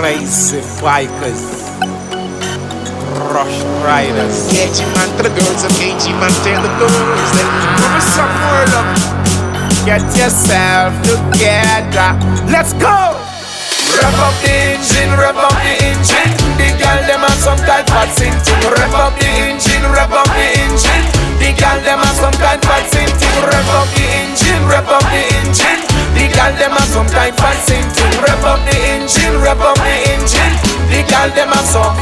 Crazy bikers, rush riders. KG man to the girls, and KG man tell the girls that Give me some Morelove. Get yourself together. Let's go. Rev up the engine, rev up the engine. The girl them have some tight fat sinting. Rev up the engine, rev up the engine. The girl them have some tight fat sinting. Rev up the engine, rev up the engine. The girl them have some tight fat sinting. Rev up the engine, rev up the engine. The girl them have some.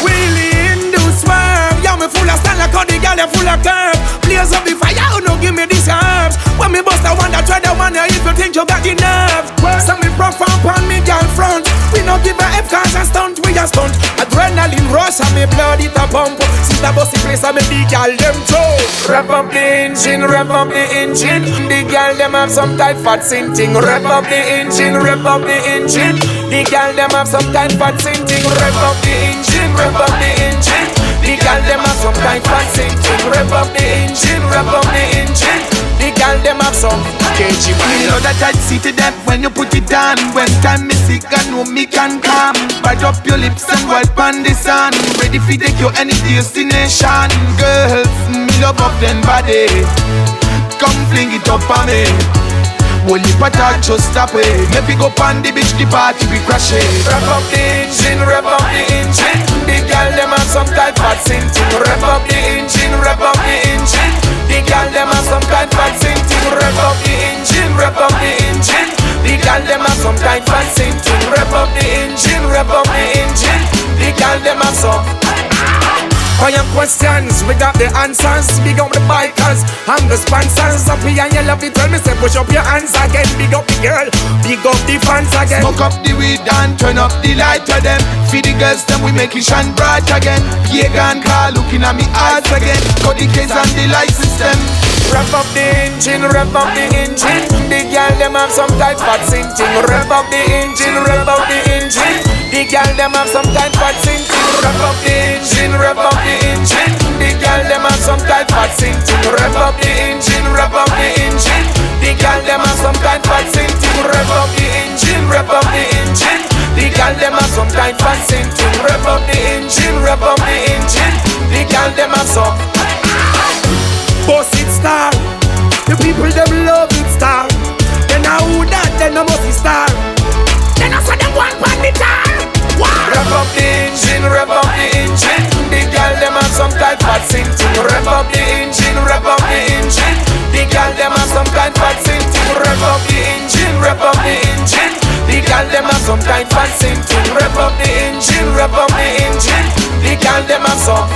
Wheelie in the swerve. Yeah, me full of style like how the girl them full of curve. Blaze up the fire, oh no, give me these herbs. When me bust the one that try the one, if you think you got the nerve. Some me profound on me girl front. We no give a F cause a stunt, we a stunt. Adrenaline rush and me blood it a pump. Since the bossy place I me the girl them throw. Rev up the engine, rev up the engine. The girl them have some tight fat sinting. Rev up the engine, rev up the engine. The girl them have some tight fat sinting. Rev up the engine, rev up the engine. The girl them have some tight fat sinting. Rev up the engine, rev up the engine. The girl them have some KG man. You know that I'd see to them when you put it on. When time me sick, I know me can come. Bite up your lips and wipe on the sun. Ready for take you any destination. Girls, me love up them body. Come fling it up on me. Only patak just stop it. If we go on the beach, the party we crash it. Rev up the engine, rev up the engine. The girl them have some tight fat sinting. Rev up the engine, rev up the engine. The girl them have some tight fat sinting. Rev up the engine, rev up the engine. The girl them have some tight fat sinting. Rev up the engine, rev up the engine. The girl them have some. For your questions, we got the answers. Big up the bikers and the sponsors. Up here and you love it, tell me say push up your hands again. Big up the girl, big up the fans again. Smoke up the weed and turn up the light to them. Feed the girls them, we make it shine bright again. Pagan car looking at me eyes again. Cut the case and the light system. Rev up the engine, rev up the engine. The girl them have some tight fat sinting. Rev up the engine, rev up the engine. The girl them have some tight fat sinting. Rev up the engine, rev up the engine. The girl them have some tight fat sinting. Rev up the engine, rev up the engine. The girl them have some tight fat sinting. Rev up the engine, rev up the engine. The girl them have some tight fat sinting. Rev up the engine, rev up the engine. The girl them have some. Boss it star. The people them love it star. Then I who that then I must be star. Then I saw them one pan the tar. Rev up the engine, rev up the engine. The girl them have some tight fat sinting. Rev up the engine, rev up the engine. The girl them have some tight fat sinting. Rev up the engine, rev up the engine. The girl them have some tight fat sinting. Rev up the engine, rev up the engine. The girl them have some.